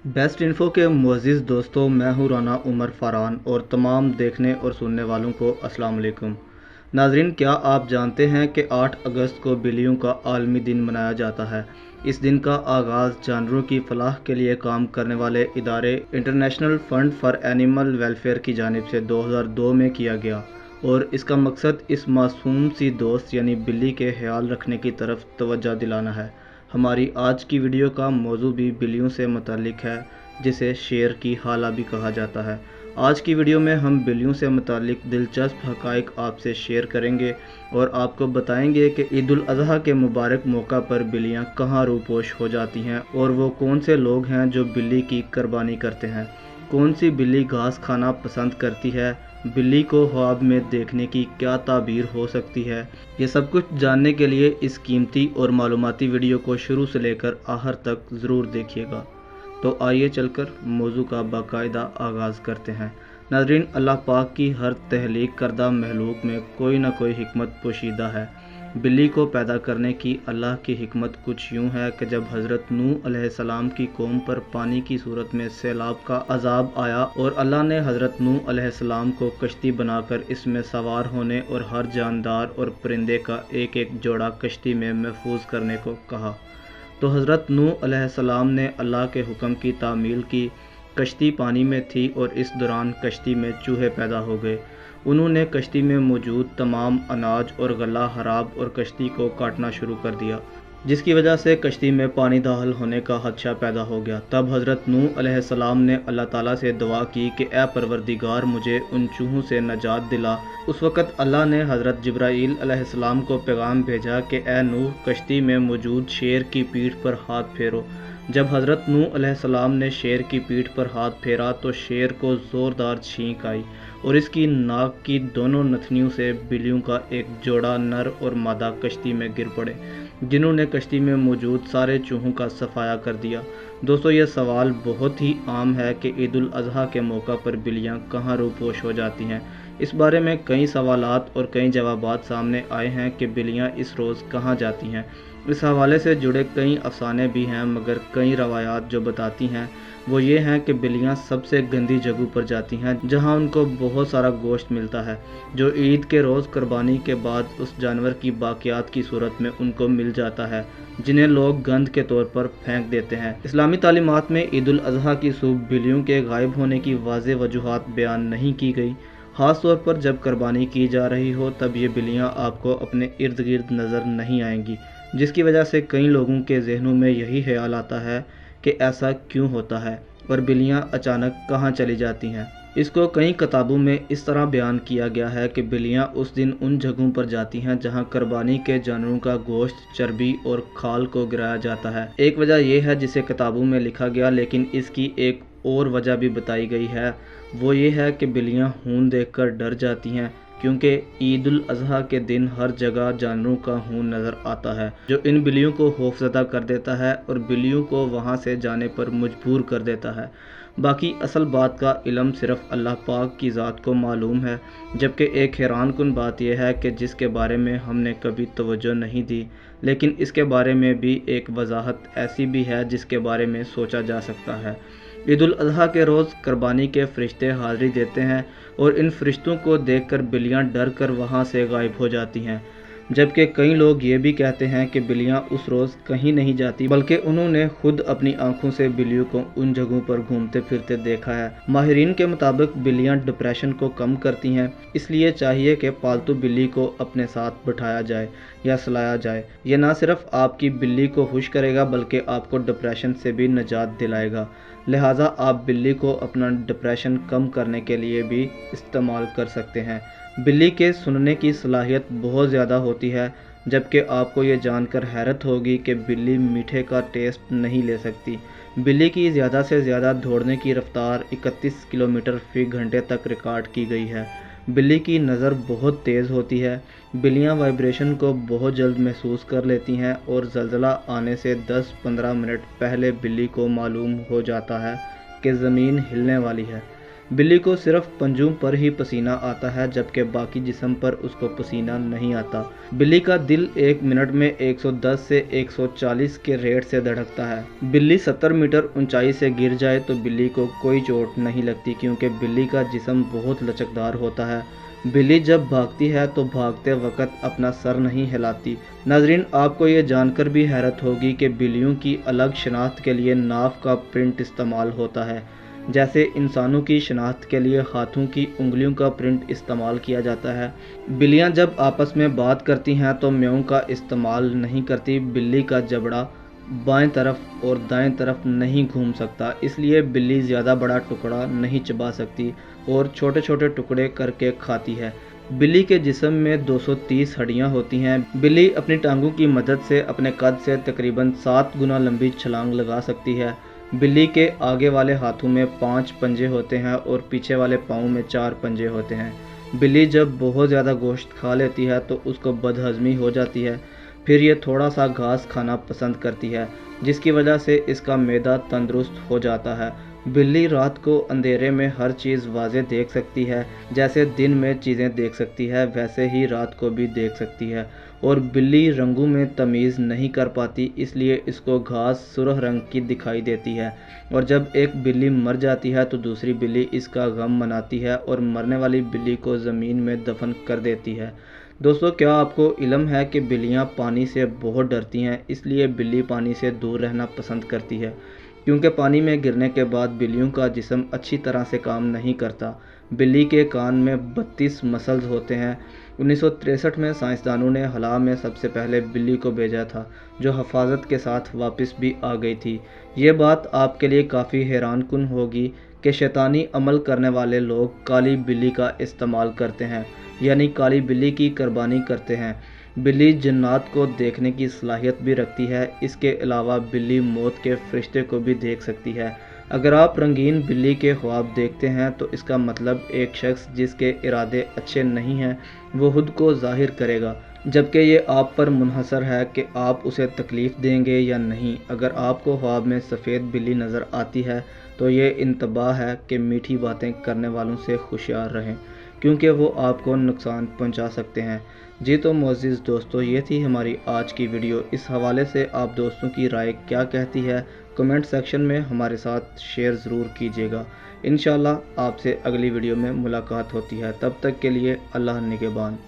Best info के मुअज़्ज़िज़ दोस्तों, मैं हूँ राना उमर फ़ारान और तमाम देखने और सुनने वालों को अस्सलाम वालेकुम। नाज़रीन, क्या आप जानते हैं कि 8 अगस्त को बिल्लियों का आलमी दिन मनाया जाता है। इस दिन का आगाज़ जानवरों की फलाह के लिए काम करने वाले इदारे international fund for animal welfare की जानिब से 2002 में किया गया और इसका मकसद इस मासूम सी दोस्त यानी बिल्ली के ख्याल रखने की तरफ तवज्जो दिलाना है। हमारी आज की वीडियो का मौजू भी बिल्लियों से मुताल्लिक है, जिसे शेर की हाला भी कहा जाता है। आज की वीडियो में हम बिल्लियों से मुताल्लिक दिलचस्प हक़ाइक़ आपसे शेयर करेंगे और आपको बताएंगे कि ईद उल अज़हा के मुबारक मौका पर बिल्लियां कहाँ रूपोश हो जाती हैं और वो कौन से लोग हैं जो बिल्ली की कुर्बानी करते हैं। कौन सी बिल्ली घास खाना पसंद करती है, बिल्ली को ख्वाब में देखने की क्या ताबीर हो सकती है। ये सब कुछ जानने के लिए इस कीमती और मालूमाती वीडियो को शुरू से लेकर आखिर तक ज़रूर देखिएगा। तो आइए चलकर मौजू का बाकायदा आगाज़ करते हैं। नाज़रीन, अल्लाह पाक की हर तहलीक करदा महलूक में कोई ना कोई हिकमत पोशीदा है। बिल्ली को पैदा करने की अल्लाह की हिकमत कुछ यूँ है कि जब हज़रत नूह अलैहिस्सलाम की कौम पर पानी की सूरत में सैलाब का अजाब आया और अल्लाह ने हज़रत नूह अलैहिस्सलाम को कश्ती बनाकर इसमें सवार होने और हर जानदार और परिंदे का एक एक जोड़ा कश्ती में महफूज करने को कहा, तो हज़रत नूह अलैहिस्सलाम ने अल्लाह के हुक्म की तामील की। कश्ती पानी में थी और इस दौरान कश्ती में चूहे पैदा हो गए। उन्होंने कश्ती में मौजूद तमाम अनाज और गल्ला खराब और कश्ती को काटना शुरू कर दिया, जिसकी वजह से कश्ती में पानी दाखिल होने का खदशा पैदा हो गया। तब हज़रत नूह अलैहिस्सलाम ने अल्लाह ताला से दुआ की कि ए परवरदिगार, मुझे उन चूहों से नजात दिला। उस वक़्त अल्लाह ने हज़रत जिब्राईल अलैहिस्सलाम को पैगाम भेजा कि ए नूह, कश्ती में मौजूद शेर की पीठ पर हाथ फेरो। जब हज़रत नूह अलैहिस्सलाम ने शेर की पीठ पर हाथ फेरा तो शेर को ज़ोरदार छींक आई और इसकी नाक की दोनों नथनियों से बिल्लियों का एक जोड़ा नर और मादा कश्ती में गिर पड़े, जिन्होंने कश्ती में मौजूद सारे चूहों का सफाया कर दिया। दोस्तों, यह सवाल बहुत ही आम है कि ईद उल अज़हा के मौका पर बिल्लियां कहाँ रूपोश हो जाती हैं। इस बारे में कई सवालात और कई जवाबात सामने आए हैं कि बिल्लियां इस रोज़ कहाँ जाती हैं। इस हवाले से जुड़े कई अफसाने भी हैं, मगर कई रवायात जो बताती हैं वो ये हैं कि बिल्लियां सबसे गंदी जगह पर जाती हैं जहां उनको बहुत सारा गोश्त मिलता है, जो ईद के रोज़ कुर्बानी के बाद उस जानवर की बाकियात की सूरत में उनको मिल जाता है, जिन्हें लोग गंद के तौर पर फेंक देते हैं। इस्लामी तालीमात में ईद उल अज़हा की सुबह बिल्लियों के गायब होने की वाज़ेह वजूहात बयान नहीं की गई। ख़ास तौर पर जब कुर्बानी की जा रही हो तब ये बिल्लियां आपको अपने इर्द गिर्द नज़र नहीं आएंगी, जिसकी वजह से कई लोगों के जहनों में यही ख्याल आता है कि ऐसा क्यों होता है और बिल्लियां अचानक कहाँ चली जाती हैं। इसको कई किताबों में इस तरह बयान किया गया है कि बिल्लियां उस दिन उन जगहों पर जाती हैं जहां कुर्बानी के जानवरों का गोश्त, चर्बी और खाल को गिराया जाता है। एक वजह यह है जिसे किताबों में लिखा गया, लेकिन इसकी एक और वजह भी बताई गई है। वो ये है कि बिल्लियां खून देखकर डर जाती हैं, क्योंकि ईद उल अज़हा के दिन हर जगह जानवरों का खून नज़र आता है, जो इन बिल्लियों को खौफज़दा कर देता है और बिल्लियों को वहाँ से जाने पर मजबूर कर देता है। बाकी असल बात का इल्म सिर्फ अल्लाह पाक की ज़ात को मालूम है, जबकि एक हैरान कुन बात यह है कि जिसके बारे में हमने कभी तवज्जो नहीं दी, लेकिन इसके बारे में भी एक वजाहत ऐसी भी है जिसके बारे में सोचा जा सकता है। ईद उल अज़हा के रोज़ कुर्बानी के फ़रिश्ते हाज़िरी देते हैं और इन फ़रिश्तों को देखकर बिल्लियां डर कर वहाँ से गायब हो जाती हैं, जबकि कई लोग ये भी कहते हैं कि बिल्लियां उस रोज़ कहीं नहीं जाती, बल्कि उन्होंने खुद अपनी आंखों से बिल्लियों को उन जगहों पर घूमते फिरते देखा है। माहिरीन के मुताबिक बिल्लियां डिप्रेशन को कम करती हैं, इसलिए चाहिए कि पालतू बिल्ली को अपने साथ बिठाया जाए या सुलाया जाए। यह ना सिर्फ आपकी बिल्ली को खुश करेगा बल्कि आपको डिप्रेशन से भी निजात दिलाएगा। लिहाजा आप बिल्ली को अपना डिप्रेशन कम करने के लिए भी इस्तेमाल कर सकते हैं। बिल्ली के सुनने की सलाहियत बहुत ज़्यादा होती है, जबकि आपको ये जानकर हैरत होगी कि बिल्ली मीठे का टेस्ट नहीं ले सकती। बिल्ली की ज़्यादा से ज़्यादा दौड़ने की रफ्तार 31 किलोमीटर फ़ी घंटे तक रिकॉर्ड की गई है। बिल्ली की नज़र बहुत तेज़ होती है। बिल्लियाँ वाइब्रेशन को बहुत जल्द महसूस कर लेती हैं और ज़लज़ला आने से 10-15 मिनट पहले बिल्ली को मालूम हो जाता है कि ज़मीन हिलने वाली है। बिल्ली को सिर्फ पंजों पर ही पसीना आता है, जबकि बाकी जिस्म पर उसको पसीना नहीं आता। बिल्ली का दिल एक मिनट में 110 से 140 के रेट से धड़कता है। बिल्ली 70 मीटर ऊंचाई से गिर जाए तो बिल्ली को कोई चोट नहीं लगती, क्योंकि बिल्ली का जिस्म बहुत लचकदार होता है। बिल्ली जब भागती है तो भागते वक्त अपना सर नहीं हिलाती। नाज़रीन, आपको ये जानकर भी हैरत होगी कि बिल्लियों की अलग शनाख्त के लिए नाक का प्रिंट इस्तेमाल होता है, जैसे इंसानों की शनाख्त के लिए हाथों की उंगलियों का प्रिंट इस्तेमाल किया जाता है। बिल्लियां जब आपस में बात करती हैं तो म्याऊं का इस्तेमाल नहीं करती। बिल्ली का जबड़ा बाएं तरफ और दाएं तरफ नहीं घूम सकता, इसलिए बिल्ली ज़्यादा बड़ा टुकड़ा नहीं चबा सकती और छोटे छोटे टुकड़े करके खाती है। बिल्ली के जिस्म में 230 हड्डियां होती हैं। बिल्ली अपनी टांगों की मदद से अपने कद से तकरीबन 7 गुना लंबी छलांग लगा सकती है। बिल्ली के आगे वाले हाथों में 5 पंजे होते हैं और पीछे वाले पाँव में 4 पंजे होते हैं। बिल्ली जब बहुत ज़्यादा गोश्त खा लेती है तो उसको बदहज़मी हो जाती है। फिर ये थोड़ा सा घास खाना पसंद करती है, जिसकी वजह से इसका मैदा तंदुरुस्त हो जाता है। बिल्ली रात को अंधेरे में हर चीज़ वाज़े देख सकती है। जैसे दिन में चीज़ें देख सकती है, वैसे ही रात को भी देख सकती है। और बिल्ली रंगों में तमीज़ नहीं कर पाती, इसलिए इसको घास सुर्ख रंग की दिखाई देती है। और जब एक बिल्ली मर जाती है तो दूसरी बिल्ली इसका गम मनाती है और मरने वाली बिल्ली को ज़मीन में दफन कर देती है। दोस्तों, क्या आपको इल्म है कि बिल्लियाँ पानी से बहुत डरती हैं, इसलिए बिल्ली पानी से दूर रहना पसंद करती है, क्योंकि पानी में गिरने के बाद बिल्लियों का जिस्म अच्छी तरह से काम नहीं करता। बिल्ली के कान में 32 मसल्स होते हैं। 1963 में साइंसदानों ने हला में सबसे पहले बिल्ली को भेजा था, जो हिफाजत के साथ वापस भी आ गई थी। ये बात आपके लिए काफ़ी हैरानकुन होगी कि शैतानी अमल करने वाले लोग काली बिल्ली का इस्तेमाल करते हैं, यानी काली बिल्ली की कुर्बानी करते हैं। बिल्ली जिन्नात को देखने की सलाहियत भी रखती है। इसके अलावा बिल्ली मौत के फरिश्ते को भी देख सकती है। अगर आप रंगीन बिल्ली के ख्वाब देखते हैं तो इसका मतलब एक शख्स जिसके इरादे अच्छे नहीं हैं वो खुद को ज़ाहिर करेगा, जबकि ये आप पर मुनहसर है कि आप उसे तकलीफ़ देंगे या नहीं। अगर आपको ख्वाब में सफ़ेद बिल्ली नज़र आती है तो ये इंतबाह है कि मीठी बातें करने वालों से होशियार रहें, क्योंकि वो आपको नुकसान पहुंचा सकते हैं। जी तो मोअज़्ज़िज़ दोस्तों, ये थी हमारी आज की वीडियो। इस हवाले से आप दोस्तों की राय क्या कहती है, कमेंट सेक्शन में हमारे साथ शेयर ज़रूर कीजिएगा। इंशाअल्लाह आपसे अगली वीडियो में मुलाकात होती है। तब तक के लिए अल्लाह निगहबान।